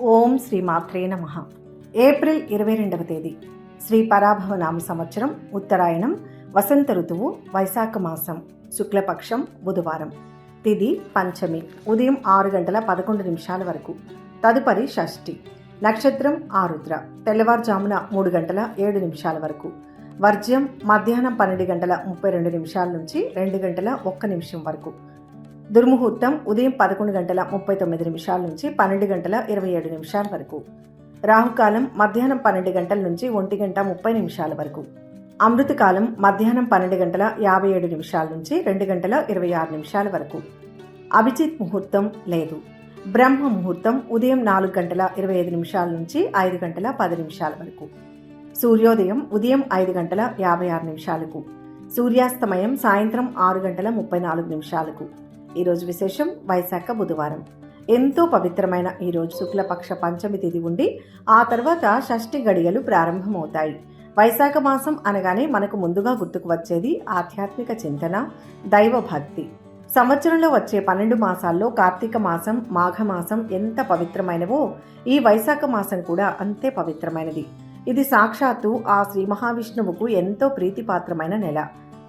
ఓం శ్రీ మాత్రే నమః. ఏప్రిల్ 22వ తేదీ శ్రీ పరాభవనామ సంవత్సరం, ఉత్తరాయణం, వసంత ఋతువు, వైశాఖ మాసం, శుక్లపక్షం, బుధవారం. తిథి పంచమి, ఉదయం 6:11 వరకు. తదుపరి షష్ఠి. నక్షత్రం ఆరుద్ర, తెల్లవారుజామున 3:07 వరకు. వర్జ్యం మధ్యాహ్నం 12:32 నుంచి 2:01 వరకు. దుర్ముహూర్తం ఉదయం 11:39 నుంచి 12:27 వరకు. రాహుకాలం మధ్యాహ్నం 12 గంటల నుంచి 1:30 వరకు. అమృతకాలం మధ్యాహ్నం 12:57 నుంచి 2:26 వరకు. అభిజిత్ ముహూర్తం లేదు. బ్రహ్మ ముహూర్తం ఉదయం 4:25 నుంచి 5:10 వరకు. సూర్యోదయం ఉదయం 5:56. సూర్యాస్తమయం సాయంత్రం 6:34. ఈరోజు విశేషం వైశాఖ బుధవారం. ఎంతో పవిత్రమైన ఈరోజు శుక్లపక్ష పంచమి తిథి ఉండి ఆ తర్వాత షష్ఠి గడియలు ప్రారంభమవుతాయి. వైశాఖ మాసం అనగానే మనకు ముందుగా గుర్తుకు వచ్చేది ఆధ్యాత్మిక చింతన, దైవ భక్తి. సంవత్సరంలో వచ్చే 12 మాసాల్లో కార్తీక మాసం, మాఘమాసం ఎంత పవిత్రమైనవో ఈ వైశాఖ మాసం కూడా అంతే పవిత్రమైనది. ఇది సాక్షాత్తు ఆ శ్రీ మహావిష్ణువుకు ఎంతో ప్రీతిపాత్రమైన నెల.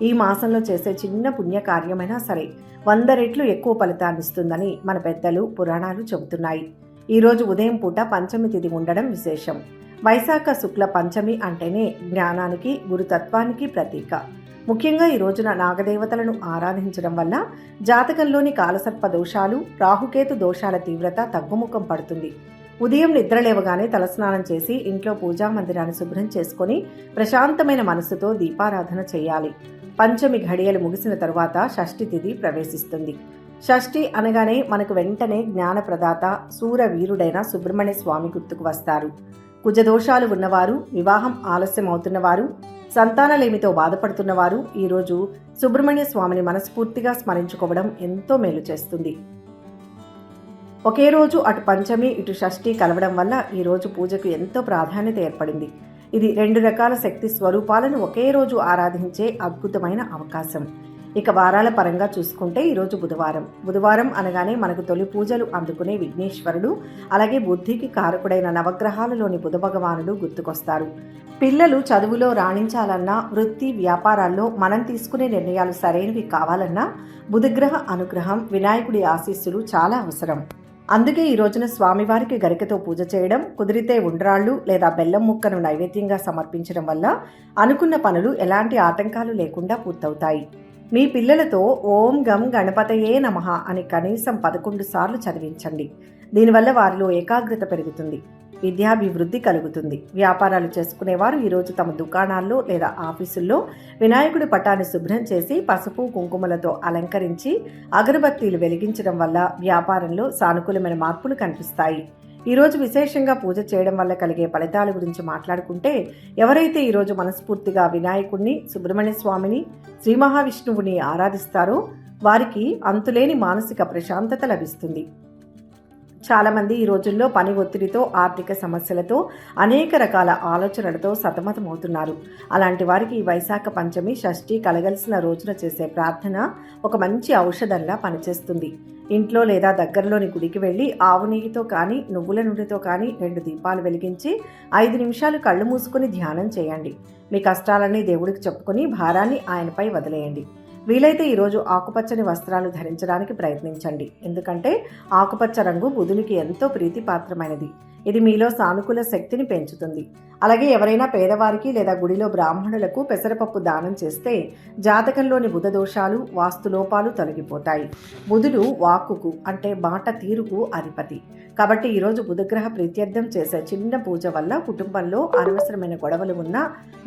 ఈ మాసంలో చేసే చిన్న పుణ్యకార్యమైనా సరే 100 రెట్లు ఎక్కువ ఫలితాన్నిస్తుందని మన పెద్దలు పురాణాలు చెబుతున్నాయి. ఈరోజు ఉదయం పూట పంచమి తిథి ఉండడం విశేషం. వైశాఖ శుక్ల పంచమి అంటేనే జ్ఞానానికి, గురుతత్వానికి ప్రతీక. ముఖ్యంగా ఈ రోజున నాగదేవతలను ఆరాధించడం వల్ల జాతకంలోని కాలసర్ప దోషాలు, రాహుకేతు దోషాల తీవ్రత తగ్గుముఖం పడుతుంది. ఉదయం నిద్రలేవగానే తలస్నానం చేసి ఇంట్లో పూజా మందిరాన్ని శుభ్రం చేసుకుని ప్రశాంతమైన మనసుతో దీపారాధన చేయాలి. పంచమి ఘడియలు ముగిసిన తరువాత షష్ఠి తిథి ప్రవేశిస్తుంది. షష్ఠి అనగానే మనకు వెంటనే జ్ఞానప్రదాత, శూరవీరుడైన సుబ్రహ్మణ్య స్వామి గుర్తుకు వస్తారు. కుజదోషాలు ఉన్నవారు, వివాహం ఆలస్యం అవుతున్నవారు, సంతానలేమితో బాధపడుతున్నవారు ఈరోజు సుబ్రహ్మణ్య స్వామిని మనస్ఫూర్తిగా స్మరించుకోవడం ఎంతో మేలు చేస్తుంది. ఒకే రోజు అటు పంచమి ఇటు షష్ఠి కలవడం వల్ల ఈరోజు పూజకు ఎంతో ప్రాధాన్యత ఏర్పడింది. ఇది 2 రకాల శక్తి స్వరూపాలను ఒకే రోజు ఆరాధించే అద్భుతమైన అవకాశం. ఇక వారాల పరంగా చూసుకుంటే ఈరోజు బుధవారం అనగానే మనకు తొలి పూజలు అందుకునే విఘ్నేశ్వరుడు, అలాగే బుద్ధికి కారకుడైన నవగ్రహాలలోని బుధ భగవానుడు గుర్తుకొస్తారు. పిల్లలు చదువులో రాణించాలన్నా, వృత్తి వ్యాపారాల్లో మనం తీసుకునే నిర్ణయాలు సరైనవి కావాలన్నా బుధగ్రహ అనుగ్రహం, వినాయకుడి ఆశీస్సులు చాలా అవసరం. అందుకే ఈ రోజున స్వామివారికి గరికతో పూజ చేయడం, కుదిరితే ఉండ్రాళ్ళు లేదా బెల్లం ముక్కను నైవేద్యంగా సమర్పించడం వల్ల అనుకున్న పనులు ఎలాంటి ఆటంకాలు లేకుండా పూర్తవుతాయి. మీ పిల్లలతో ఓం గం గణపతయే నమః అని కనీసం 11 సార్లు చదివించండి. దీనివల్ల వారిలో ఏకాగ్రత పెరుగుతుంది, విద్యాభివృద్ధి కలుగుతుంది. వ్యాపారాలు చేసుకునేవారు ఈరోజు తమ దుకాణాల్లో లేదా ఆఫీసుల్లో వినాయకుడి పటాన్ని శుభ్రం చేసి పసుపు కుంకుమలతో అలంకరించి అగరబత్తీలు వెలిగించడం వల్ల వ్యాపారంలో సానుకూలమైన మార్పులు కనిపిస్తాయి. ఈరోజు విశేషంగా పూజ చేయడం వల్ల కలిగే ఫలితాల గురించి మాట్లాడుకుంటే, ఎవరైతే ఈరోజు మనస్ఫూర్తిగా వినాయకుడిని, సుబ్రహ్మణ్య స్వామిని, శ్రీ మహావిష్ణువుని ఆరాధిస్తారో వారికి అంతులేని మానసిక ప్రశాంతత లభిస్తుంది. చాలామంది ఈ రోజుల్లో పని ఒత్తిడితో, ఆర్థిక సమస్యలతో, అనేక రకాల ఆలోచనలతో సతమతమవుతున్నారు. అలాంటి వారికి ఈ వైశాఖ పంచమి, షష్ఠి కలగలిసిన రోజున చేసే ప్రార్థన ఒక మంచి ఔషధంలా పనిచేస్తుంది. ఇంట్లో లేదా దగ్గరలోని గుడికి వెళ్ళి ఆవు నెయ్యితో కానీ, నువ్వుల నూనెతో కానీ 2 దీపాలు వెలిగించి 5 నిమిషాలు కళ్ళు మూసుకుని ధ్యానం చేయండి. మీ కష్టాలన్నీ దేవుడికి చెప్పుకొని భారాన్ని ఆయనపై వదిలేయండి. వీలైతే ఈరోజు ఆకుపచ్చని వస్త్రాలు ధరించడానికి ప్రయత్నించండి. ఎందుకంటే ఆకుపచ్చ రంగు బుధునికి ఎంతో ప్రీతిపాత్రమైనది. ఇది మీలో సానుకూల శక్తిని పెంచుతుంది. అలాగే ఎవరైనా పేదవారికి లేదా గుడిలో బ్రాహ్మణులకు పెసరపప్పు దానం చేస్తే జాతకంలోని బుధ దోషాలు, వాస్తులోపాలు తొలగిపోతాయి. బుధుడు వాక్కుకు అంటే మాట తీరుకు అధిపతి. కాబట్టి ఈరోజు బుధగ్రహ ప్రీత్యర్థం చేసే చిన్న పూజ వల్ల కుటుంబంలో అనవసరమైన గొడవలు ఉన్నా,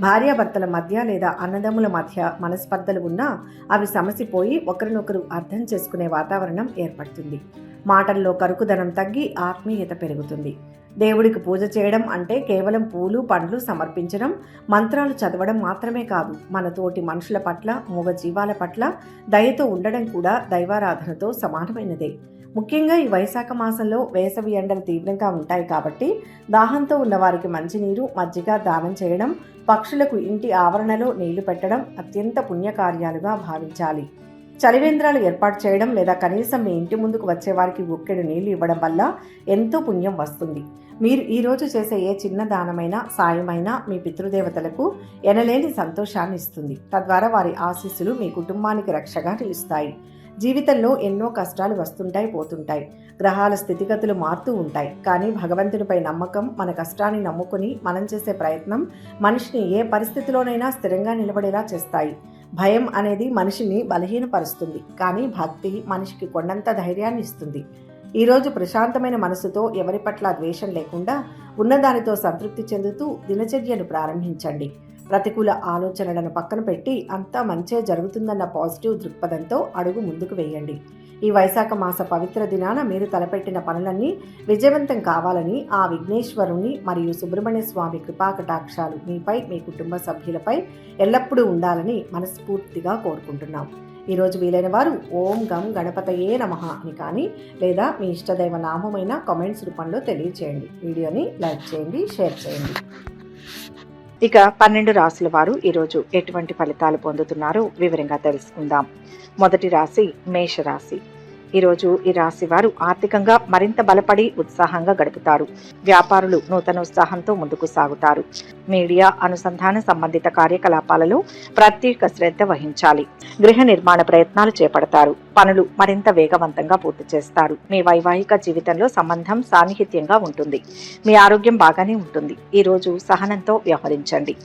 భార్యాభర్తల మధ్య లేదా అన్నదమ్ముల మధ్య మనస్పర్ధలు ఉన్నా అవి సమసిపోయి ఒకరినొకరు అర్థం చేసుకునే వాతావరణం ఏర్పడుతుంది. మాటల్లో కరుకుదనం తగ్గి ఆత్మీయత పెరుగుతుంది. దేవుడికి పూజ చేయడం అంటే కేవలం పూలు, పండ్లు సమర్పించడం, మంత్రాలు చదవడం మాత్రమే కాదు. మన తోటి మనుషుల పట్ల, మూగ జీవాల పట్ల దయతో ఉండడం కూడా దైవారాధనతో సమానమైనదే. ముఖ్యంగా ఈ వైశాఖ మాసంలో వేసవి ఎండలు తీవ్రంగా ఉంటాయి కాబట్టి దాహంతో ఉన్నవారికి మంచినీరు, మజ్జిగ దానం చేయడం, పక్షులకు ఇంటి ఆవరణలో నీళ్లు పెట్టడం అత్యంత పుణ్యకార్యాలుగా భావించాలి. చలివేంద్రాలు ఏర్పాటు చేయడం లేదా కనీసం మీ ఇంటి ముందుకు వచ్చే వారికి గుక్కెడు నీళ్లు ఇవ్వడం వల్ల ఎంతో పుణ్యం వస్తుంది. మీరు ఈరోజు చేసే ఏ చిన్న దానమైనా సాయమైనా మీ పితృదేవతలకు ఎనలేని సంతోషాన్ని ఇస్తుంది. తద్వారా వారి ఆశీస్సులు మీ కుటుంబానికి రక్షగా నిలుస్తాయి. జీవితంలో ఎన్నో కష్టాలు వస్తుంటాయి, పోతుంటాయి. గ్రహాల స్థితిగతులు మారుతూ ఉంటాయి. కానీ భగవంతునిపై నమ్మకం, మన కష్టాన్ని నమ్ముకుని మనం చేసే ప్రయత్నం మనిషిని ఏ పరిస్థితిలోనైనా స్థిరంగా నిలబడేలా చేస్తాయి. భయం అనేది మనిషిని బలహీనపరుస్తుంది, కానీ భక్తి మనిషికి కొండంత ధైర్యాన్ని ఇస్తుంది. ఈరోజు ప్రశాంతమైన మనసుతో ఎవరి పట్ల ద్వేషం లేకుండా ఉన్నదానితో సంతృప్తి చెందుతూ దినచర్యను ప్రారంభించండి. ప్రతికూల ఆలోచనలను పక్కన పెట్టి అంతా మంచే జరుగుతుందన్న పాజిటివ్ దృక్పథంతో అడుగు ముందుకు వేయండి. ఈ వైశాఖ మాస పవిత్ర దినాన మీరు తలపెట్టిన పనులన్నీ విజయవంతం కావాలని ఆ విఘ్నేశ్వరుని మరియు సుబ్రహ్మణ్య స్వామి కృపాకటాక్షాలు మీపై, మీ కుటుంబ సభ్యులపై ఎల్లప్పుడూ ఉండాలని మనస్ఫూర్తిగా కోరుకుంటున్నాం. ఈరోజు వీలైన వారు ఓం గం గణపతయే నమః అని కానీ లేదా మీ ఇష్టదైవ నామమైన కామెంట్స్ రూపంలో తెలియచేయండి. వీడియోని లైక్ చేయండి, షేర్ చేయండి. ఇక 12 రాశుల వారు ఈరోజు ఎటువంటి ఫలితాలు పొందుతున్నారో వివరంగా తెలుసుకుందాం. మొదటి రాశి మేషరాశి. ఈరోజు ఈ రాశి వారు ఆర్థికంగా మరింత బలపడి ఉత్సాహంగా గడుపుతారు. వ్యాపారులు నూతన ఉత్సాహంతో ముందుకు సాగుతారు. మీడియా, అనుసంధాన సంబంధిత కార్యకలాపాలలో ప్రత్యేక శ్రద్ధ వహించాలి. గృహ నిర్మాణ ప్రయత్నాలు చేపడతారు. పనులు మరింత వేగవంతంగా పూర్తి చేస్తారు. మీ వైవాహిక జీవితంలో సంబంధం సాన్నిహిత్యంగా ఉంటుంది. మీ ఆరోగ్యం బాగానే ఉంటుంది. ఈరోజు సహనంతో వ్యవహరించండి.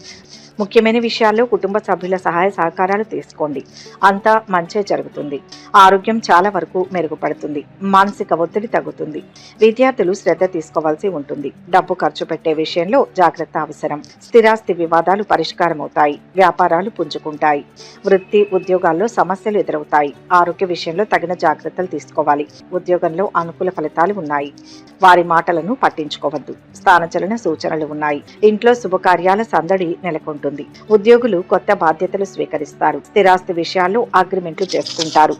ముఖ్యమైన విషయాల్లో కుటుంబ సభ్యుల సహాయ సహకారాలు తీసుకోండి. అంతా మంచే జరుగుతుంది. ఆరోగ్యం చాలా వరకు మెరుగుపడుతుంది. మానసిక ఒత్తిడి తగ్గుతుంది. విద్యార్థులు శ్రద్ధ తీసుకోవాల్సి ఉంటుంది. డబ్బు ఖర్చు పెట్టే విషయంలో జాగ్రత్త అవసరం. స్థిరాస్తి వివాదాలు పరిష్కారం అవుతాయి. వ్యాపారాలు పుంజుకుంటాయి. వృత్తి, ఉద్యోగాల్లో సమస్యలు ఎదురవుతాయి. ఆరోగ్య విషయంలో తగిన జాగ్రత్తలు తీసుకోవాలి. ఉద్యోగంలో అనుకూల ఫలితాలు ఉన్నాయి. వారి మాటలను పట్టించుకోవద్దు. స్థానచలన సూచనలు ఉన్నాయి. ఇంట్లో శుభకార్యాల సందడి నెలకొంటుంది. ఉద్యోగులు కొత్త బాధ్యతలు స్వీకరిస్తారు. స్థిరాస్తి విషయాల్లో అగ్రిమెంట్లు చేసుకుంటారు.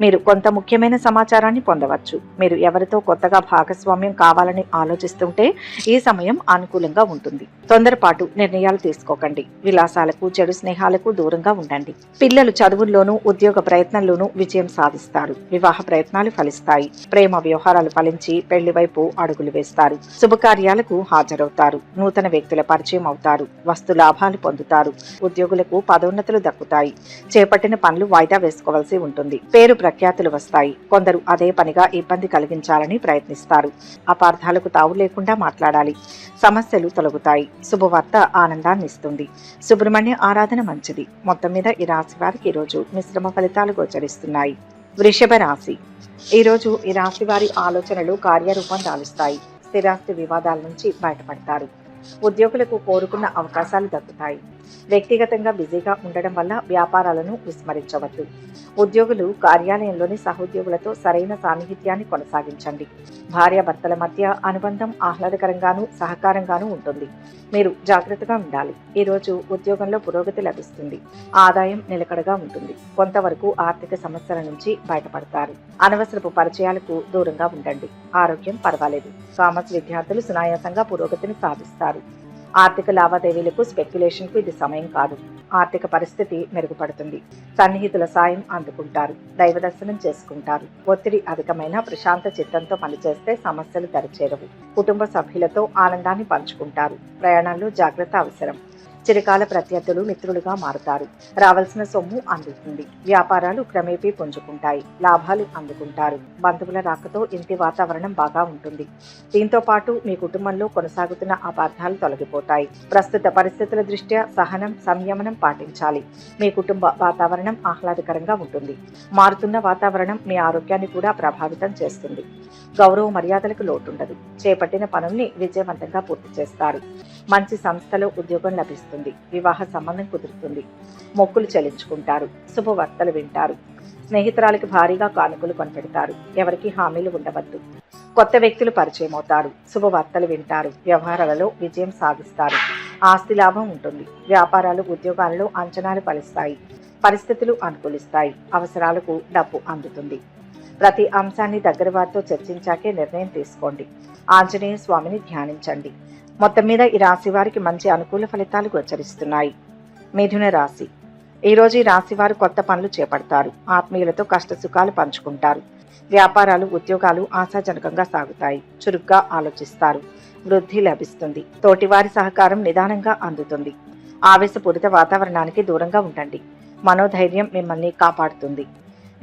మీరు కొంత ముఖ్యమైన సమాచారాన్ని పొందవచ్చు. మీరు ఎవరితో కొత్తగా భాగస్వామ్యం కావాలని ఆలోచిస్తుంటే ఈ సమయం అనుకూలంగా ఉంటుంది. తొందరపాటు నిర్ణయాలు తీసుకోకండి. విలాసాలకు, చెడు స్నేహాలకు దూరంగా ఉండండి. పిల్లలు చదువుల్లోనూ, ఉద్యోగ ప్రయత్నంలోనూ విజయం సాధిస్తారు. వివాహ ప్రయత్నాలు ఫలిస్తాయి. ప్రేమ వ్యవహారాలు ఫలించి పెళ్లి వైపు అడుగులు వేస్తారు. శుభకార్యాలకు హాజరవుతారు. నూతన వ్యక్తుల పరిచయం అవుతారు. వస్తు లాభాలు పొందుతారు. ఉద్యోగులకు పదోన్నతులు దక్కుతాయి. చేపట్టిన పనులు వాయిదా వేసుకోవాల్సి ఉంటుంది. పేరు ప్రఖ్యాతులు వస్తాయి. కొందరు అదే పనిగా ఇబ్బంది కలిగించాలని ప్రయత్నిస్తారు. అపార్థాలకు తావు లేకుండా మాట్లాడాలి. సమస్యలు తొలగుతాయి. శుభవార్త ఆనందాన్ని ఇస్తుంది. సుబ్రహ్మణ్య ఆరాధన మంచిది. మొత్తం మీద ఈ రాశి వారికి ఈరోజు మిశ్రమ ఫలితాలు గోచరిస్తున్నాయి. వృషభ రాశి. ఈరోజు ఈ రాశి వారి ఆలోచనలు కార్యరూపం దాలుస్తాయి. స్థిరాస్తి వివాదాల నుంచి బయటపడతారు. ఉద్యోగులకు కోరుకున్న అవకాశాలు దక్కుతాయి. వ్యక్తిగతంగా బిజీగా ఉండడం వల్ల వ్యాపారాలను విస్మరించవద్దు. ఉద్యోగులు కార్యాలయంలోని సహోద్యోగులతో సరైన సాన్నిహిత్యాన్ని కొనసాగించండి. భార్యాభర్తల మధ్య అనుబంధం ఆహ్లాదకరంగానూ సహకారంగానూ ఉంటుంది. మీరు జాగ్రత్తగా ఉండాలి. ఈరోజు ఉద్యోగంలో పురోగతి లభిస్తుంది. ఆదాయం నిలకడగా ఉంటుంది. కొంతవరకు ఆర్థిక సమస్యల నుంచి బయటపడతారు. అనవసరపు పరిచయాలకు దూరంగా ఉండండి. ఆరోగ్యం పర్వాలేదు. కామర్స్ విద్యార్థులు సునాయాసంగా పురోగతిని సాధిస్తారు. ఆర్థిక లావాదేవీలకు, స్పెక్యులేషన్కు ఇది సమయం కాదు. ఆర్థిక పరిస్థితి మెరుగుపడుతుంది. సన్నిహితుల సాయం అందుకుంటారు. దైవ దర్శనం చేసుకుంటారు. ఒత్తిడి అధికమైన ప్రశాంత చిత్తంతో పనిచేస్తే సమస్యలు దరిచేరవు. కుటుంబ సభ్యులతో ఆనందాన్ని పంచుకుంటారు. ప్రయాణాల్లో జాగ్రత్త అవసరం. చిరకాల ప్రత్యర్థులు మిత్రులుగా మారుతారు. రావాల్సిన సొమ్ము అందుతుంది. వ్యాపారాలు క్రమేపీ పుంజుకుంటాయి. లాభాలు అందుకుంటారు. బంధువుల రాకతో ఇంటి వాతావరణం బాగా ఉంటుంది. దీంతో పాటు మీ కుటుంబంలో కొనసాగుతున్న అపార్థాలు తొలగిపోతాయి. ప్రస్తుత పరిస్థితుల దృష్ట్యా సహనం, సంయమనం పాటించాలి. మీ కుటుంబ వాతావరణం ఆహ్లాదకరంగా ఉంటుంది. మారుతున్న వాతావరణం మీ ఆరోగ్యాన్ని కూడా ప్రభావితం చేస్తుంది. గౌరవ మర్యాదలకు లోటుండదు. చేపట్టిన పనుల్ని విజయవంతంగా పూర్తి చేస్తారు. మంచి సంస్థలో ఉద్యోగం లభిస్తుంది. వివాహ సంబంధం కుదురుతుంది. మొక్కులు చెల్లించుకుంటారు. శుభవార్తలు వింటారు. స్నేహితురాలకి భారీగా కానుకలు కొనిపెడతారు. ఎవరికి హామీలు ఉండవద్దు. కొత్త వ్యక్తులు పరిచయం అవుతారు. శుభవార్తలు వింటారు. వ్యవహారాలలో విజయం సాధిస్తారు. ఆస్తి లాభం ఉంటుంది. వ్యాపారాలు, ఉద్యోగాలలో అంచనాలు ఫలిస్తాయి. పరిస్థితులు అనుకూలిస్తాయి. అవసరాలకు డబ్బు అందుతుంది. ప్రతి అంశాన్ని దగ్గర వారితో చర్చించాకే నిర్ణయం తీసుకోండి. ఆంజనేయ స్వామిని ధ్యానించండి. మొత్తం మీద ఈ రాశి వారికి మంచి అనుకూల ఫలితాలు గోచరిస్తున్నాయి. మిథున రాశి. ఈరోజు ఈ రాశి వారు కొత్త పనులు చేపడతారు. ఆత్మీయులతో కష్ట సుఖాలు పంచుకుంటారు. వ్యాపారాలు, ఉద్యోగాలు ఆశాజనకంగా సాగుతాయి. చురుగ్గా ఆలోచిస్తారు. వృద్ధి లభిస్తుంది. తోటివారి సహకారం నిదానంగా అందుతుంది. ఆవేశపూరిత వాతావరణానికి దూరంగా ఉండండి. మనోధైర్యం మిమ్మల్ని కాపాడుతుంది.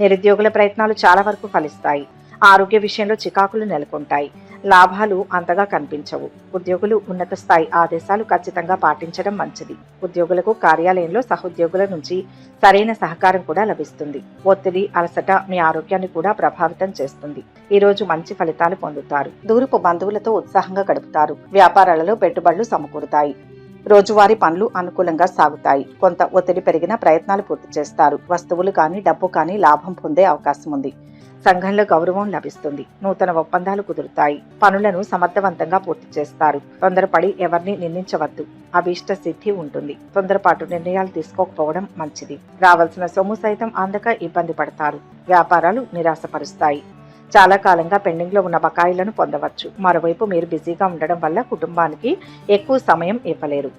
నిరుద్యోగుల ప్రయత్నాలు చాలా వరకు ఫలిస్తాయి. ఆరోగ్య విషయంలో చికాకులు నెలకొంటాయి. లాభాలు అంతగా కనిపించవు. ఉద్యోగులు ఉన్నత స్థాయి ఆదేశాలు ఖచ్చితంగా పాటించడం మంచిది. ఉద్యోగులకు కార్యాలయంలో సహోద్యోగుల నుంచి సరైన సహకారం కూడా లభిస్తుంది. ఒత్తిడి, అలసట మీ ఆరోగ్యాన్ని కూడా ప్రభావితం చేస్తుంది. ఈ రోజు మంచి ఫలితాలు పొందుతారు. దూరపు బంధువులతో ఉత్సాహంగా గడుపుతారు. వ్యాపారాలలో పెట్టుబడులు సమకూరుతాయి. రోజువారీ పనులు అనుకూలంగా సాగుతాయి. కొంత ఒత్తిడి పెరిగిన ప్రయత్నాలు పూర్తి చేస్తారు. వస్తువులు కానీ డబ్బు కానీ లాభం పొందే అవకాశం ఉంది. సంఘంలో గౌరవం లభిస్తుంది. నూతన ఒప్పందాలు కుదురుతాయి. పనులను సమర్థవంతంగా పూర్తి చేస్తారు. తొందరపడి ఎవరిని నిందించవద్దు. అభీష్ట సిద్ధి ఉంటుంది. తొందరపాటు నిర్ణయాలు తీసుకోకపోవడం మంచిది. రావాల్సిన సొమ్ము సైతం అందక ఇబ్బంది పడతారు. వ్యాపారాలు నిరాశపరుస్తాయి. చాలా కాలంగా పెండింగ్లో ఉన్న బకాయిలను పొందవచ్చు. మరోవైపు మీరు బిజీగా ఉండడం వల్ల కుటుంబానికి ఎక్కువ సమయం ఇవ్వలేరు.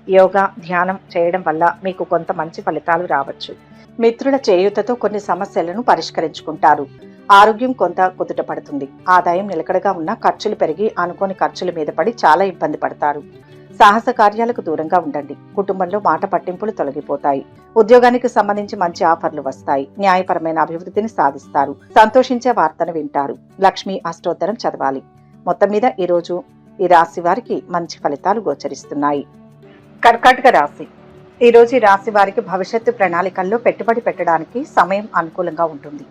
యోగా, ధ్యానం చేయడం వల్ల మీకు కొంత మంచి ఫలితాలు రావచ్చు. మిత్రుల చేయూతతో కొన్ని సమస్యలను పరిష్కరించుకుంటారు. ఆరోగ్యం కొంత కుదుట పడుతుంది. ఆదాయం నిలకడగా ఉన్న ఖర్చులు పెరిగి అనుకోని ఖర్చుల మీద పడి చాలా ఇబ్బంది పడతారు. సాహస కార్యాలకు దూరంగా ఉండండి. కుటుంబంలో మాట పట్టింపులు తొలగిపోతాయి. ఉద్యోగానికి సంబంధించి మంచి ఆఫర్లు వస్తాయి. న్యాయపరమైన అభివృద్ధిని సాధిస్తారు. సంతోషించే వార్తను వింటారు. లక్ష్మీ అష్టోత్తరం చదవాలి. మొత్తం మీద ఈరోజు ఈ రాశి వారికి మంచి ఫలితాలు గోచరిస్తున్నాయి. కర్కాటక రాశి. ఈరోజు ఈ రాశి వారికి భవిష్యత్తు ప్రణాళికల్లో పెట్టుబడి పెట్టడానికి సమయం అనుకూలంగా ఉంటుంది.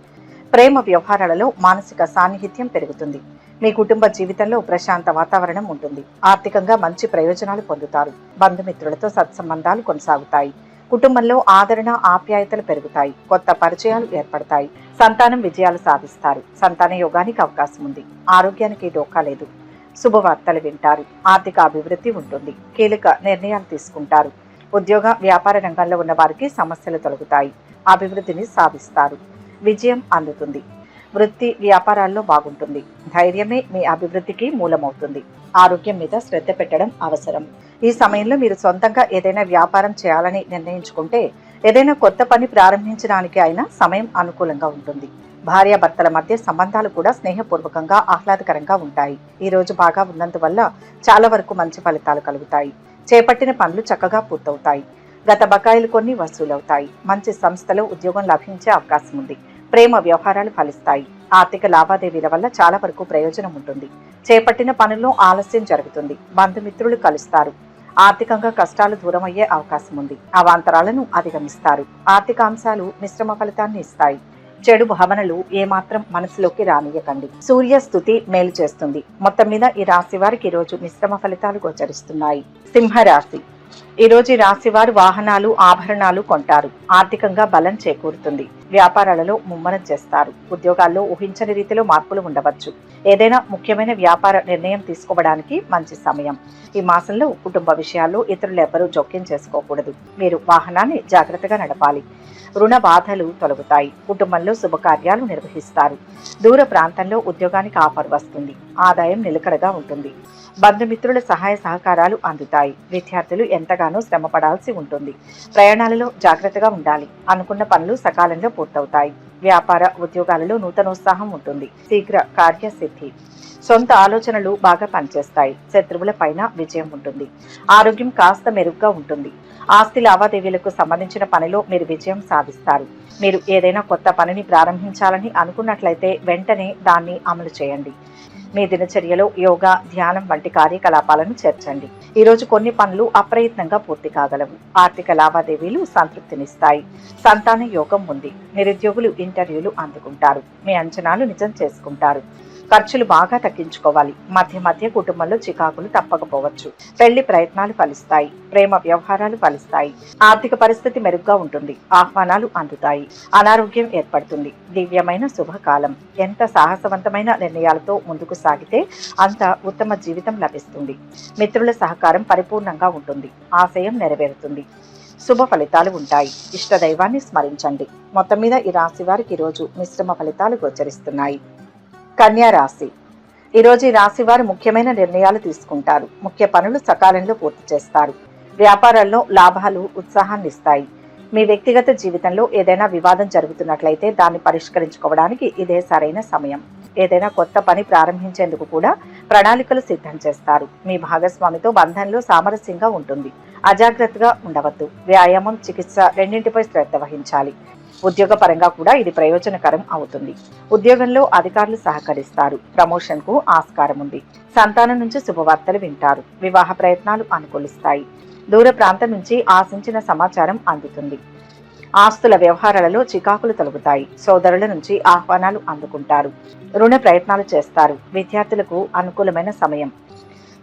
ప్రేమ వ్యవహారాలలో మానసిక సాన్నిహిత్యం పెరుగుతుంది. మీ కుటుంబ జీవితంలో ప్రశాంత వాతావరణం ఉంటుంది. ఆర్థికంగా మంచి ప్రయోజనాలు పొందుతారు. బంధుమిత్రులతో సత్సంబంధాలు కొనసాగుతాయి. కుటుంబంలో ఆదరణ, ఆప్యాయతలు పెరుగుతాయి. కొత్త పరిచయాలు ఏర్పడతాయి. సంతానం విజయాలు సాధిస్తారు. సంతాన యోగానికి అవకాశం ఉంది. ఆరోగ్యానికి డోకా లేదు. శుభవార్తలు వింటారు. ఆర్థిక అభివృద్ధి ఉంటుంది. కీలక నిర్ణయాలు తీసుకుంటారు. ఉద్యోగ, వ్యాపార రంగంలో ఉన్న వారికి సమస్యలు తొలగుతాయి. అభివృద్ధిని సాధిస్తారు. విజయం అందుతుంది. వృత్తి, వ్యాపారాల్లో బాగుంటుంది. ధైర్యమే మీ అభివృద్ధికి మూలమవుతుంది. ఆరోగ్యం మీద శ్రద్ధ పెట్టడం అవసరం. ఈ సమయంలో మీరు సొంతంగా ఏదైనా వ్యాపారం చేయాలని నిర్ణయించుకుంటే ఏదైనా కొత్త పని ప్రారంభించడానికి అయినా సమయం అనుకూలంగా ఉంటుంది. భార్యాభర్తల మధ్య సంబంధాలు కూడా స్నేహపూర్వకంగా, ఆహ్లాదకరంగా ఉంటాయి. ఈ రోజు బాగా ఉన్నందువల్ల చాలా వరకు మంచి ఫలితాలు కలుగుతాయి. చేపట్టిన పనులు చక్కగా పూర్తవుతాయి. గత బకాయిలు కొన్ని వసూలవుతాయి. మంచి సంస్థలో ఉద్యోగం లభించే అవకాశం ఉంది. ప్రేమ వ్యవహారాలు ఫలిస్తాయి. ఆర్థిక లావాదేవీల వల్ల చాలా వరకు ప్రయోజనం ఉంటుంది. చేపట్టిన పనుల్లో ఆలస్యం జరుగుతుంది. బంధుమిత్రులు కలుస్తారు. ఆర్థికంగా కష్టాలు దూరం అయ్యే అవకాశం ఉంది. అవాంతరాలను అధిగమిస్తారు. ఆర్థిక అంశాలు మిశ్రమ ఫలితాన్ని ఇస్తాయి. చెడు భావనలు ఏమాత్రం మనసులోకి రానియకండి. సూర్య స్థుతి మేలు చేస్తుంది. మొత్తం మీద ఈ రాశి వారికి ఈరోజు మిశ్రమ ఫలితాలు గోచరిస్తున్నాయి. సింహరాశి. ఈరోజు ఈ రాశి వారు వాహనాలు, ఆభరణాలు కొంటారు. ఆర్థికంగా బలం చేకూరుతుంది. వ్యాపారాలలో ముమ్మరం చేస్తారు. ఉద్యోగాల్లో ఊహించని రీతిలో మార్పులు ఉండవచ్చు. ఏదైనా ముఖ్యమైన వ్యాపార నిర్ణయం తీసుకోవడానికి మంచి సమయం. ఈ మాసంలో కుటుంబ విషయాల్లో ఇతరులెవ్వరూ జోక్యం చేసుకోకూడదు. మీరు వాహనాన్ని జాగ్రత్తగా నడపాలి. రుణ బాధలు తొలగుతాయి. కుటుంబంలో శుభకార్యాలు నిర్వహిస్తారు. దూర ప్రాంతంలో ఉద్యోగానికి ఆఫర్ వస్తుంది. ఆదాయం నిలకడగా ఉంటుంది. బంధుమిత్రుల సహాయ సహకారాలు అందుతాయి. విద్యార్థులు ఎంతగానో శ్రమ పడాల్సి ఉంటుంది. ప్రయాణాలలో జాగ్రత్తగా ఉండాలి. అనుకున్న పనులు సకాలంలో పూర్తవుతాయి. వ్యాపార, ఉద్యోగాలలో నూతనోత్సాహం ఉంటుంది. శీఘ్ర కార్యసిద్ధి. సొంత ఆలోచనలు బాగా పనిచేస్తాయి. శత్రువుల పైన విజయం ఉంటుంది. ఆరోగ్యం కాస్త మెరుగ్గా ఉంటుంది. ఆస్తి లావాదేవీలకు సంబంధించిన పనిలో మీరు విజయం సాధిస్తారు. మీరు ఏదైనా కొత్త పనిని ప్రారంభించాలని అనుకున్నట్లయితే వెంటనే దాన్ని అమలు చేయండి. మీ దినచర్యలో యోగా, ధ్యానం వంటి కార్యకలాపాలను చేర్చండి. ఈరోజు కొన్ని పనులు అప్రయత్నంగా పూర్తి కాగలవు. ఆర్థిక లావాదేవీలు సంతృప్తినిస్తాయి. సంతాన యోగం ఉంది. నిరుద్యోగులు ఇంటర్వ్యూలు అందుకుంటారు. మీ అంచనాలు నిజం చేసుకుంటారు. ఖర్చులు బాగా తగ్గించుకోవాలి. మధ్య మధ్య కుటుంబంలో చికాకులు తప్పకపోవచ్చు. పెళ్లి ప్రయత్నాలు ఫలిస్తాయి. ప్రేమ వ్యవహారాలు ఫలిస్తాయి. ఆర్థిక పరిస్థితి మెరుగ్గా ఉంటుంది. ఆహ్వానాలు అందుతాయి. అనారోగ్యం ఏర్పడుతుంది. దివ్యమైన శుభకాలం. ఎంత సాహసవంతమైన నిర్ణయాలతో ముందుకు సాగితే అంత ఉత్తమ జీవితం లభిస్తుంది. మిత్రుల సహకారం పరిపూర్ణంగా ఉంటుంది. ఆశయం నెరవేరుతుంది. శుభ ఫలితాలు ఉంటాయి. ఇష్ట దైవాన్ని స్మరించండి. మొత్తం మీద ఈ రాశి వారికి ఈరోజు మిశ్రమ ఫలితాలు గోచరిస్తున్నాయి. కన్యా రాశి. ఈరోజు ఈ రాశి వారు ముఖ్యమైన నిర్ణయాలు తీసుకుంటారు. ముఖ్య పనులు సకాలంలో పూర్తి చేస్తారు. వ్యాపారాల్లో లాభాలు ఉత్సాహాన్ని ఇస్తాయి. మీ వ్యక్తిగత జీవితంలో ఏదైనా వివాదం జరుగుతున్నట్లయితే దాన్ని పరిష్కరించుకోవడానికి ఇదే సరైన సమయం. ఏదైనా కొత్త పని ప్రారంభించేందుకు కూడా ప్రణాళికలు సిద్ధం చేస్తారు. మీ భాగస్వామితో బంధంలో సామరస్యంగా ఉంటుంది. అజాగ్రత్తగా ఉండవద్దు. వ్యాయామం, చికిత్స రెండింటిపై శ్రద్ధ వహించాలి. ఉద్యోగ పరంగా కూడా ఇది ప్రయోజనకరం అవుతుంది. ఉద్యోగంలో అధికారులు సహకరిస్తారు. ప్రమోషన్ కు ఆస్కారం ఉంది. సంతానం నుంచి శుభవార్తలు వింటారు. వివాహ ప్రయత్నాలు అనుకూలిస్తాయి. దూర ప్రాంతం నుంచి ఆశించిన సమాచారం అందుతుంది. ఆస్తుల వ్యవహారాలలో చికాకులు తొలగుతాయి. సోదరుల నుంచి ఆహ్వానాలు అందుకుంటారు. రుణ ప్రయత్నాలు చేస్తారు. విద్యార్థులకు అనుకూలమైన సమయం.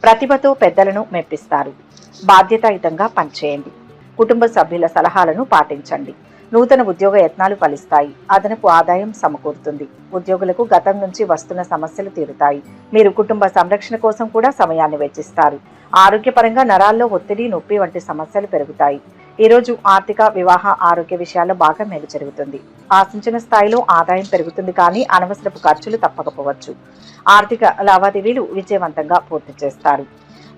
ప్రతిభతో పెద్దలను మెప్పిస్తారు. బాధ్యతాయుతంగా పనిచేయండి. కుటుంబ సభ్యుల సలహాలను పాటించండి. నూతన ఉద్యోగ యత్నాలు ఫలిస్తాయి. అదనపు ఆదాయం సమకూరుతుంది. ఉద్యోగులకు గతం నుంచి వస్తున్న సమస్యలు తీరుతాయి. మీరు కుటుంబ సంరక్షణ కోసం కూడా సమయాన్ని వెచ్చిస్తారు. ఆరోగ్యపరంగా నరాల్లో ఒత్తిడి, నొప్పి వంటి సమస్యలు పెరుగుతాయి. ఈరోజు ఆర్థిక, వివాహ, ఆరోగ్య విషయాల్లో బాగా మేలు జరుగుతుంది. ఆశించిన స్థాయిలో ఆదాయం పెరుగుతుంది, కానీ అనవసరపు ఖర్చులు తప్పకపోవచ్చు. ఆర్థిక లావాదేవీలు విజయవంతంగా పూర్తి చేస్తారు.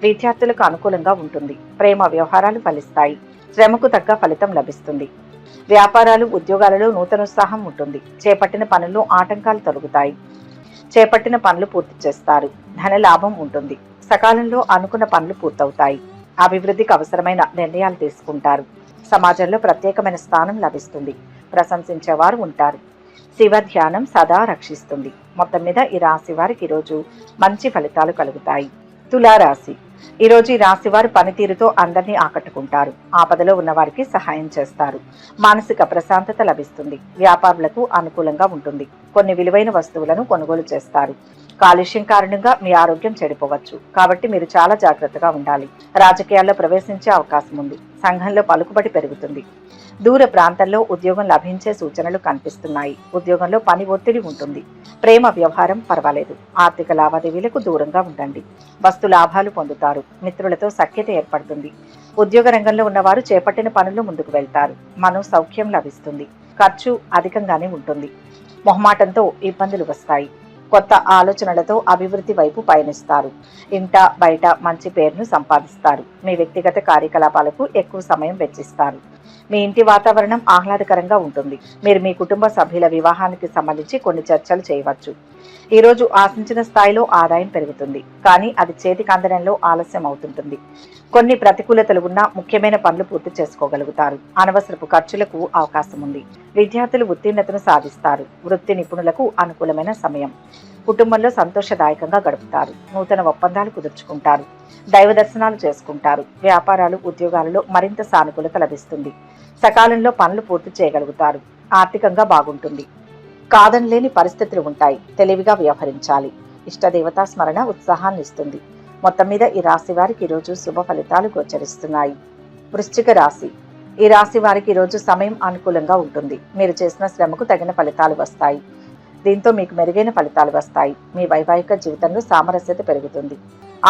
విద్యార్థులకు అనుకూలంగా ఉంటుంది. ప్రేమ వ్యవహారాలు ఫలిస్తాయి. శ్రమకు తగ్గ ఫలితం లభిస్తుంది. వ్యాపారాలు, ఉద్యోగాలలో నూతనోత్సాహం ఉంటుంది. చేపట్టిన పనుల్లో ఆటంకాలు తొలగుతాయి. చేపట్టిన పనులు పూర్తి చేస్తారు. ధన లాభం ఉంటుంది. సకాలంలో అనుకున్న పనులు పూర్తవుతాయి. అభివృద్ధికి అవసరమైన నిర్ణయాలు తీసుకుంటారు. సమాజంలో ప్రత్యేకమైన స్థానం లభిస్తుంది. ప్రశంసించేవారు ఉంటారు. శివ ధ్యానం సదా రక్షిస్తుంది. మొత్తం మీద ఈ రాశి వారికి ఈరోజు మంచి ఫలితాలు కలుగుతాయి. తులారాశి. ఈరోజు ఈ రాశి వారు పనితీరుతో అందరినీ ఆకట్టుకుంటారు. ఆపదలో ఉన్న వారికి సహాయం చేస్తారు. మానసిక ప్రశాంతత లభిస్తుంది. వ్యాపారులకు అనుకూలంగా ఉంటుంది. కొన్ని విలువైన వస్తువులను కొనుగోలు చేస్తారు. కాలుష్యం కారణంగా మీ ఆరోగ్యం చెడిపోవచ్చు, కాబట్టి మీరు చాలా జాగ్రత్తగా ఉండాలి. రాజకీయాల్లో ప్రవేశించే అవకాశం ఉంది. సంఘంలో పలుకుబడి పెరుగుతుంది. దూర ప్రాంతంలో ఉద్యోగం లభించే సూచనలు కనిపిస్తున్నాయి. ఉద్యోగంలో పని ఒత్తిడి ఉంటుంది. ప్రేమ వ్యవహారం పర్వాలేదు. ఆర్థిక లావాదేవీలకు దూరంగా ఉండండి. వస్తు లాభాలు పొందుతారు. మిత్రులతో సఖ్యత ఏర్పడుతుంది. ఉద్యోగ రంగంలో ఉన్నవారు చేపట్టిన పనులు ముందుకు వెళ్తారు. మనో సౌఖ్యం లభిస్తుంది. ఖర్చు అధికంగానే ఉంటుంది. మొహమాటంతో ఇబ్బందులు వస్తాయి. కొత్త ఆలోచనలతో అభివృద్ధి వైపు పయనిస్తారు. ఇంట బయట మంచి పేరును సంపాదిస్తారు. మీ వ్యక్తిగత కార్యకలాపాలకు ఎక్కువ సమయం వెచ్చిస్తారు. మీ ఇంటి వాతావరణం ఆహ్లాదకరంగా ఉంటుంది. మీరు మీ కుటుంబ సభ్యుల వివాహానికి సంబంధించి కొన్ని చర్చలు చేయవచ్చు. ఈరోజు ఆశించిన స్థాయిలో ఆదాయం పెరుగుతుంది, కానీ అది చేతికి అందడంలో ఆలస్యం అవుతుంటుంది. కొన్ని ప్రతికూలతలు ఉన్నా ముఖ్యమైన పనులు పూర్తి చేసుకోగలుగుతారు. అనవసరపు ఖర్చులకు అవకాశం ఉంది. విద్యార్థులు ఉత్తీర్ణతను సాధిస్తారు. వృత్తి నిపుణులకు అనుకూలమైన సమయం. కుటుంబంలో సంతోషదాయకంగా గడుపుతారు. నూతన ఒప్పందాలు కుదుర్చుకుంటారు. దైవ దర్శనాలు చేసుకుంటారు. వ్యాపారాలు, ఉద్యోగాలలో మరింత సానుకూలత లభిస్తుంది. సకాలంలో పనులు పూర్తి చేయగలుగుతారు. ఆర్థికంగా బాగుంటుంది. కాదనలేని పరిస్థితులు ఉంటాయి. తెలివిగా వ్యవహరించాలి. ఇష్టదేవతా స్మరణ ఉత్సాహాన్ని ఇస్తుంది. మొత్తం మీద ఈ రాశి వారికి ఈరోజు శుభ ఫలితాలు గోచరిస్తున్నాయి. వృశ్చిక రాశి. ఈ రాశి వారికి ఈరోజు సమయం అనుకూలంగా ఉంటుంది. మీరు చేసిన శ్రమకు తగిన ఫలితాలు వస్తాయి. దీంతో మీకు మెరుగైన ఫలితాలు వస్తాయి. మీ వైవాహిక జీవితంలో సామరస్యత పెరుగుతుంది.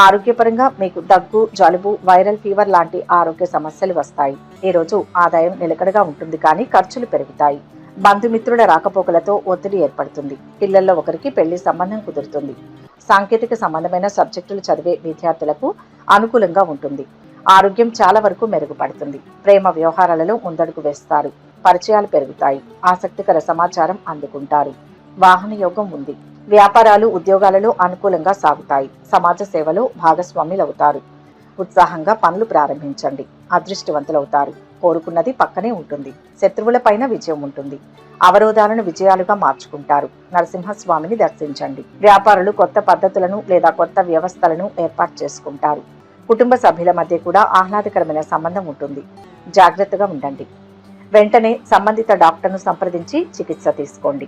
ఆరోగ్యపరంగా మీకు దగ్గు, జలుబు, వైరల్ ఫీవర్ లాంటి ఆరోగ్య సమస్యలు వస్తాయి. ఈరోజు ఆదాయం నిలకడగా ఉంటుంది, కానీ ఖర్చులు పెరుగుతాయి. బంధుమిత్రుల రాకపోకలతో ఒత్తిడి ఏర్పడుతుంది. పిల్లల్లో ఒకరికి పెళ్లి సంబంధం కుదురుతుంది. సాంకేతిక సంబంధమైన సబ్జెక్టులు చదివే విద్యార్థులకు అనుకూలంగా ఉంటుంది. ఆరోగ్యం చాలా వరకు మెరుగుపడుతుంది. ప్రేమ వ్యవహారాలలో ముందడుగు వేస్తారు. పరిచయాలు పెరుగుతాయి. ఆసక్తికర సమాచారం అందుకుంటారు. వాహన యోగం ఉంది. వ్యాపారాలు, ఉద్యోగాలలో అనుకూలంగా సాగుతాయి. సమాజ సేవలో భాగస్వాములవుతారు. ఉత్సాహంగా పనులు ప్రారంభించండి. అదృష్టవంతులవుతారు. కోరుకున్నది పక్కనే ఉంటుంది. శత్రువులపైన విజయం ఉంటుంది. అవరోధాలను విజయాలుగా మార్చుకుంటారు. నరసింహస్వామిని దర్శించండి. వ్యాపారులు కొత్త పద్ధతులను లేదా కొత్త వ్యవస్థలను ఏర్పాటు చేసుకుంటారు. కుటుంబ సభ్యుల మధ్య కూడా ఆహ్లాదకరమైన సంబంధం ఉంటుంది. జాగ్రత్తగా ఉండండి. వెంటనే సంబంధిత డాక్టర్ను సంప్రదించి చికిత్స తీసుకోండి.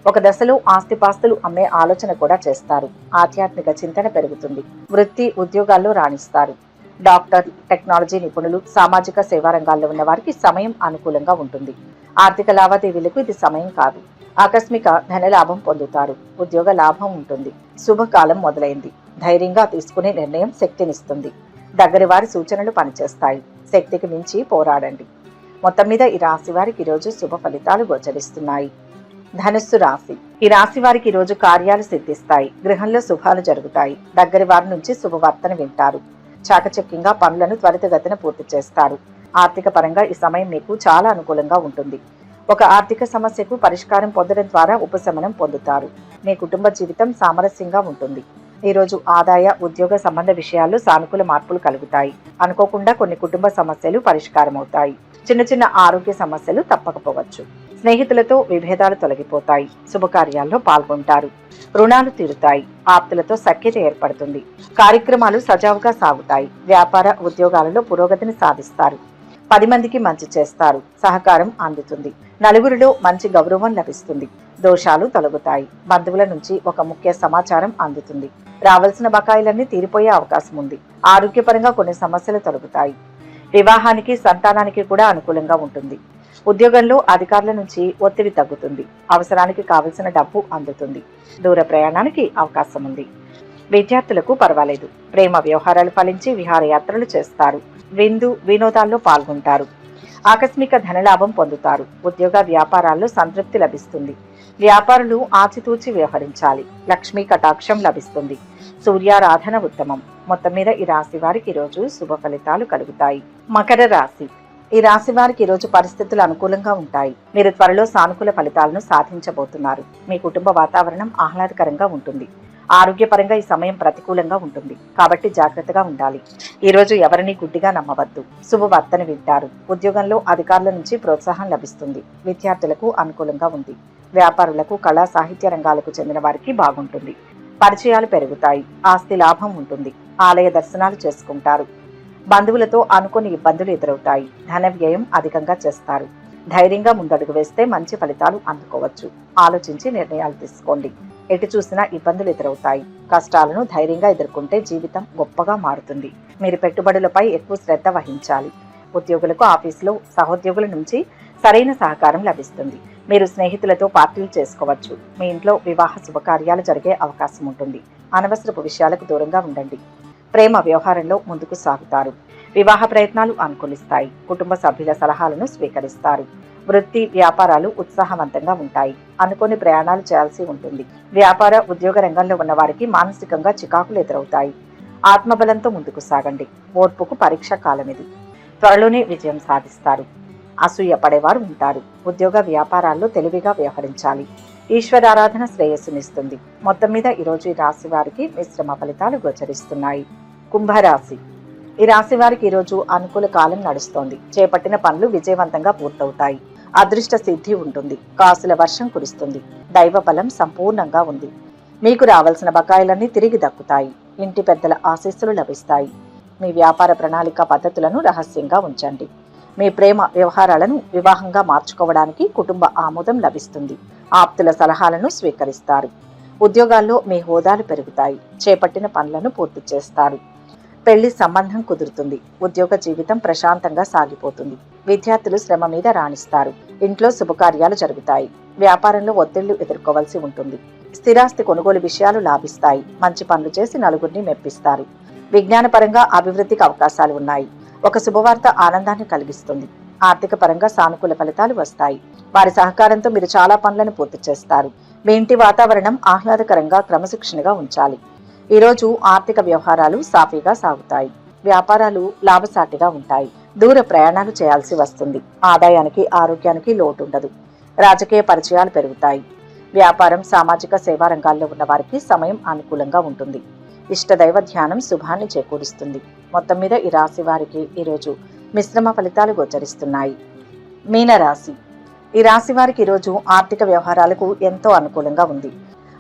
ఒక దశలో ఆస్తిపాస్తులు అమ్మే ఆలోచన కూడా చేస్తారు. ఆధ్యాత్మిక చింతన పెరుగుతుంది. వృత్తి, ఉద్యోగాల్లో రాణిస్తారు. డాక్టర్, టెక్నాలజీ నిపుణులు, సామాజిక సేవా రంగాల్లో ఉన్న వారికి సమయం అనుకూలంగా ఉంటుంది. ఆర్థిక లావాదేవీలకు ఇది సమయం కాదు. ఆకస్మిక ధనలాభం పొందుతారు. ఉద్యోగ లాభం ఉంటుంది. శుభకాలం మొదలైంది. ధైర్యంగా తీసుకునే నిర్ణయం శక్తినిస్తుంది. దగ్గరి వారి సూచనలు పనిచేస్తాయి. శక్తికి మించి పోరాడండి. మొత్తం మీద ఈ రాశి వారికి ఈరోజు శుభ ఫలితాలు గోచరిస్తున్నాయి. ధనుస్సు రాశి. ఈ రాశి వారికి ఈరోజు కార్యాలు సిద్ధిస్తాయి. గృహంలో శుభాలు జరుగుతాయి. దగ్గరి వారి నుంచి శుభవార్తను వింటారు. చాకచక్యంగా పనులను త్వరితగతిన పూర్తి చేస్తారు. ఆర్థిక పరంగా ఈ సమయం మీకు చాలా అనుకూలంగా ఉంటుంది. ఒక ఆర్థిక సమస్యకు పరిష్కారం పొందడం ద్వారా ఉపశమనం పొందుతారు. మీ కుటుంబ జీవితం సామరస్యంగా ఉంటుంది. ఈరోజు ఆదాయ, ఉద్యోగ సంబంధ విషయాల్లో సానుకూల మార్పులు కలుగుతాయి. అనుకోకుండా కొన్ని కుటుంబ సమస్యలు పరిష్కారం అవుతాయి. చిన్న చిన్న ఆరోగ్య సమస్యలు తప్పకపోవచ్చు. స్నేహితులతో విభేదాలు తొలగిపోతాయి. శుభకార్యాల్లో పాల్గొంటారు. రుణాలు తీరుతాయి. ఆప్తులతో సఖ్యత ఏర్పడుతుంది. కార్యక్రమాలు సజావుగా సాగుతాయి. వ్యాపార, ఉద్యోగాలలో పురోగతిని సాధిస్తారు. 10 మందికి మంచి చేస్తారు. సహకారం అందుతుంది. నలుగురిలో మంచి గౌరవం లభిస్తుంది. దోషాలు తొలగుతాయి. బంధువుల నుంచి ఒక ముఖ్య సమాచారం అందుతుంది. రావాల్సిన బకాయిలన్నీ తీరిపోయే అవకాశం ఉంది. ఆరోగ్యపరంగా కొన్ని సమస్యలు తొలగుతాయి. వివాహానికి, సంతానానికి కూడా అనుకూలంగా ఉంటుంది. ఉద్యోగంలో అధికారుల నుంచి ఒత్తిడి తగ్గుతుంది. అవసరానికి కావలసిన డబ్బు అందుతుంది. దూర ప్రయాణానికి అవకాశం ఉంది. విద్యార్థులకు పర్వాలేదు. ప్రేమ వ్యవహారాలు ఫలించి విహారయాత్రలు చేస్తారు. విందు, వినోదాల్లో పాల్గొంటారు. ఆకస్మిక ధనలాభం పొందుతారు. ఉద్యోగ వ్యాపారాల్లో సంతృప్తి లభిస్తుంది. వ్యాపారులు ఆచితూచి వ్యవహరించాలి. లక్ష్మీ కటాక్షం లభిస్తుంది. సూర్యారాధన ఉత్తమం. మొత్తం మీద ఈ రాశి వారికి ఈరోజు శుభ ఫలితాలు కలుగుతాయి. మకర రాశి. ఈ రాశి వారికి ఈరోజు పరిస్థితులు అనుకూలంగా ఉంటాయి. మీరు త్వరలో సానుకూల ఫలితాలను సాధించబోతున్నారు. మీ కుటుంబ వాతావరణం ఆహ్లాదకరంగా ఉంటుంది. ఆరోగ్యపరంగా ఈ సమయం ప్రతికూలంగా ఉంటుంది. కాబట్టి జాగ్రత్తగా ఉండాలి. ఈ రోజు ఎవరిని గుడ్డిగా నమ్మవద్దు. శుభవార్తను వింటారు. ఉద్యోగంలో అధికారుల నుంచి ప్రోత్సాహం లభిస్తుంది. విద్యార్థులకు అనుకూలంగా ఉంది. వ్యాపారులకు, కళా సాహిత్య రంగాలకు చెందిన వారికి బాగుంటుంది. పరిచయాలు పెరుగుతాయి. ఆస్తి లాభం ఉంటుంది. ఆలయ దర్శనాలు చేసుకుంటారు. బంధువులతో అనుకోని ఇబ్బందులు ఎదురవుతాయి. ధన వ్యయం అధికంగా చేస్తారు. ధైర్యంగా ముందడుగు వేస్తే మంచి ఫలితాలు అందుకోవచ్చు. ఆలోచించి నిర్ణయాలు తీసుకోండి. ఎటు చూసినా ఇబ్బందులు ఎదురవుతాయి. కష్టాలను ధైర్యంగా ఎదుర్కొంటే జీవితం గొప్పగా మారుతుంది. మీరు పెట్టుబడులపై ఎక్కువ శ్రద్ధ వహించాలి. ఉద్యోగులకు ఆఫీసులో సహోద్యోగుల నుంచి సరైన సహకారం లభిస్తుంది. మీరు స్నేహితులతో పార్టీలు చేసుకోవచ్చు. మీ ఇంట్లో వివాహ శుభకార్యాలు జరిగే అవకాశం ఉంటుంది. అనవసరపు విషయాలకు దూరంగా ఉండండి. ప్రేమ వ్యవహారంలో ముందుకు సాగుతారు. వివాహ ప్రయత్నాలు అనుకూలిస్తాయి. కుటుంబ సభ్యుల సలహాలను స్వీకరిస్తారు. వృత్తి, వ్యాపారాలు ఉత్సాహవంతంగా ఉంటాయి. అనుకోని ప్రయాణాలు చేయాల్సి ఉంటుంది. వ్యాపార, ఉద్యోగ రంగంలో ఉన్న వారికి మానసికంగా చికాకులు ఎదురవుతాయి. ఆత్మబలంతో ముందుకు సాగండి. ఓర్పుకు పరీక్ష కాలం ఇది. త్వరలోనే విజయం సాధిస్తారు. అసూయ పడేవారు ఉంటారు. ఉద్యోగ వ్యాపారాల్లో తెలివిగా వ్యవహరించాలి. ఈశ్వరారాధన శ్రేయస్సునిస్తుంది. మొత్తం మీద ఈరోజు ఈ రాశి వారికి మిశ్రమ ఫలితాలు గోచరిస్తున్నాయి. కుంభరాశి. ఈ రాశి వారికి ఈరోజు అనుకూల కాలం నడుస్తోంది. చేపట్టిన పనులు విజయవంతంగా పూర్తవుతాయి. అదృష్ట సిద్ధి ఉంటుంది. కాసుల వర్షం కురుస్తుంది. దైవ బలం సంపూర్ణంగా ఉంది. మీకు రావాల్సిన బకాయిలన్నీ తిరిగి దక్కుతాయి. ఇంటి పెద్దల ఆశీస్సులు లభిస్తాయి. మీ వ్యాపార ప్రణాళిక పద్ధతులను రహస్యంగా ఉంచండి. మీ ప్రేమ వ్యవహారాలను వివాహంగా మార్చుకోవడానికి కుటుంబ ఆమోదం లభిస్తుంది. ఆప్తుల సలహాలను స్వీకరిస్తారు. ఉద్యోగాల్లో మీ హోదాలు పెరుగుతాయి. చేపట్టిన పనులను పూర్తి చేస్తారు. పెళ్లి సంబంధం కుదురుతుంది. ఉద్యోగ జీవితం ప్రశాంతంగా సాగిపోతుంది. విద్యార్థులు శ్రమ మీద రాణిస్తారు. ఇంట్లో శుభకార్యాలు జరుగుతాయి. వ్యాపారంలో ఒత్తిళ్లు ఎదుర్కోవాల్సి ఉంటుంది. స్థిరాస్తి కొనుగోలు విషయాలు లాభిస్తాయి. మంచి పనులు చేసి నలుగురిని మెప్పిస్తారు. విజ్ఞానపరంగా అభివృద్ధికి అవకాశాలు ఉన్నాయి. ఒక శుభవార్త ఆనందాన్ని కలిగిస్తుంది. ఆర్థిక పరంగా సానుకూల ఫలితాలు వస్తాయి. వారి సహకారంతో మీరు చాలా పనులను పూర్తి చేస్తారు. మీ ఇంటి వాతావరణం ఆహ్లాదకరంగా, క్రమశిక్షణగా ఉంచాలి. ఈరోజు ఆర్థిక వ్యవహారాలు సాఫీగా సాగుతాయి. వ్యాపారాలు లాభసాటిగా ఉంటాయి. దూర ప్రయాణాలు చేయాల్సి వస్తుంది. ఆదాయానికి, ఆరోగ్యానికి లోటు ఉండదు. రాజకీయ పరిచయాలు పెరుగుతాయి. వ్యాపారం, సామాజిక సేవా రంగాల్లో ఉన్న వారికి సమయం అనుకూలంగా ఉంటుంది. ఇష్టదైవ ధ్యానం శుభాన్ని చేకూరుస్తుంది. మొత్తం మీద ఈ రాశి వారికి ఈరోజు మిశ్రమ ఫలితాలు గోచరిస్తున్నాయి. మీనరాశి. ఈ రాశి వారికి ఈరోజు ఆర్థిక వ్యవహారాలకు ఎంతో అనుకూలంగా ఉంది.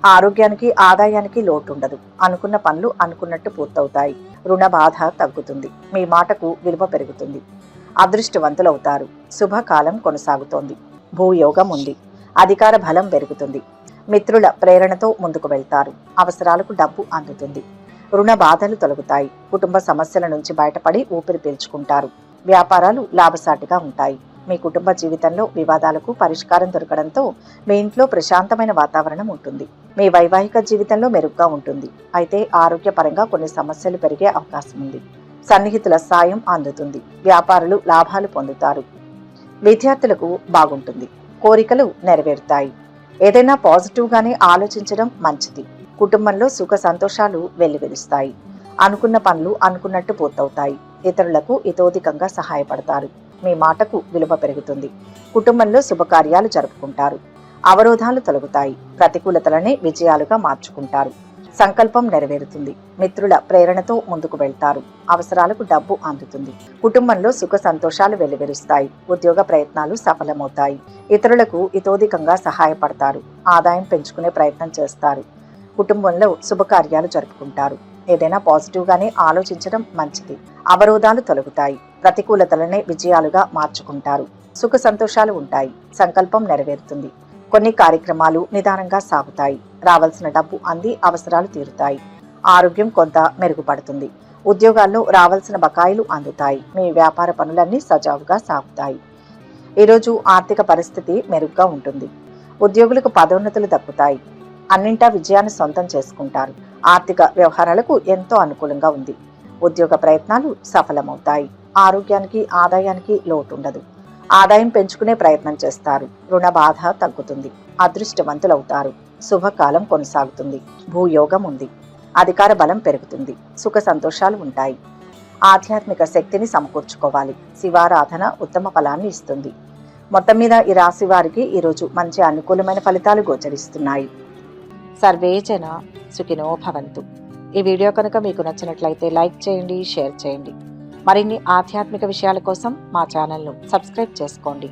ఆరోగ్యానికి, ఆదాయానికి లోటు ఉండదు. అనుకున్న పనులు అనుకున్నట్టు పూర్తవుతాయి. రుణ బాధ తగ్గుతుంది. మీ మాటకు విలువ పెరుగుతుంది. అదృష్టవంతులవుతారు. శుభకాలం కొనసాగుతోంది. భూయోగం ఉంది. అధికార బలం పెరుగుతుంది. మిత్రుల ప్రేరణతో ముందుకు వెళ్తారు. అవసరాలకు డబ్బు అందుతుంది. రుణ బాధలు తొలగుతాయి. కుటుంబ సమస్యల నుంచి బయటపడి ఊపిరి పీల్చుకుంటారు. వ్యాపారాలు లాభసాటిగా ఉంటాయి. మీ కుటుంబ జీవితంలో వివాదాలకు పరిష్కారం దొరకడంతో మీ ఇంట్లో ప్రశాంతమైన వాతావరణం ఉంటుంది. మీ వైవాహిక జీవితంలో మెరుగ్గా ఉంటుంది. అయితే ఆరోగ్యపరంగా కొన్ని సమస్యలు పెరిగే అవకాశం ఉంది. సన్నిహితుల సాయం అందుతుంది. వ్యాపారులు లాభాలు పొందుతారు. విద్యార్థులకు బాగుంటుంది. కోరికలు నెరవేరుతాయి. ఏదైనా పాజిటివ్గానే ఆలోచించడం మంచిది. కుటుంబంలో సుఖ సంతోషాలు వెల్లివిరుస్తాయి. అనుకున్న పనులు అనుకున్నట్టు పూర్తవుతాయి. ఇతరులకు ఇతోధికంగా సహాయపడతారు. మీ మాటకు విలువ పెరుగుతుంది. కుటుంబంలో శుభకార్యాలు జరుపుకుంటారు. అవరోధాలు తొలగుతాయి. ప్రతికూలతలనే విజయాలుగా మార్చుకుంటారు. సంకల్పం నెరవేరుతుంది. మిత్రుల ప్రేరణతో ముందుకు వెళ్తారు. అవసరాలకు డబ్బు అందుతుంది. కుటుంబంలో సుఖ సంతోషాలు వెలువరుస్తాయి. ఉద్యోగ ప్రయత్నాలు సఫలమవుతాయి. ఇతరులకు ఇతోధికంగా సహాయపడతారు. ఆదాయం పెంచుకునే ప్రయత్నం చేస్తారు. కుటుంబంలో శుభకార్యాలు జరుపుకుంటారు. ఏదైనా పాజిటివ్గానే ఆలోచించడం మంచిది. అవరోధాలు తొలగుతాయి. ప్రతికూలతలనే విజయాలుగా మార్చుకుంటారు. సుఖ సంతోషాలు ఉంటాయి. సంకల్పం నెరవేరుతుంది. కొన్ని కార్యక్రమాలు నిదానంగా సాగుతాయి. రావాల్సిన డబ్బు అంది అవసరాలు తీరుతాయి. ఆరోగ్యం కొంత మెరుగుపడుతుంది. ఉద్యోగాల్లో రావాల్సిన బకాయిలు అందుతాయి. మీ వ్యాపార పనులన్నీ సజావుగా సాగుతాయి. ఈరోజు ఆర్థిక పరిస్థితి మెరుగ్గా ఉంటుంది. ఉద్యోగులకు పదోన్నతులు దక్కుతాయి. అన్నింటా విజయాన్ని సొంతం చేసుకుంటారు. ఆర్థిక వ్యవహారాలకు ఎంతో అనుకూలంగా ఉంది. ఉద్యోగ ప్రయత్నాలు సఫలమవుతాయి. ఆరోగ్యానికి ఆదాయానికి లోటుండదు. ఆదాయం పెంచుకునే ప్రయత్నం చేస్తారు. రుణ బాధ తగ్గుతుంది. అదృష్టవంతులవుతారు. శుభకాలం కొనసాగుతుంది. భూయోగం ఉంది. అధికార బలం పెరుగుతుంది. సుఖ సంతోషాలు ఉంటాయి. ఆధ్యాత్మిక శక్తిని సమకూర్చుకోవాలి. శివారాధన ఉత్తమ ఫలాన్ని ఇస్తుంది. మొత్తం మీద ఈ రాశి వారికి ఈరోజు మంచి అనుకూలమైన ఫలితాలు గోచరిస్తున్నాయి. సర్వే జన సుఖినో భవంతు. ఈ వీడియో కనుక మీకు నచ్చినట్లయితే లైక్ చేయండి, షేర్ చేయండి. మరిన్ని ఆధ్యాత్మిక విషయాల కోసం మా ఛానల్ను సబ్స్క్రైబ్ చేసుకోండి.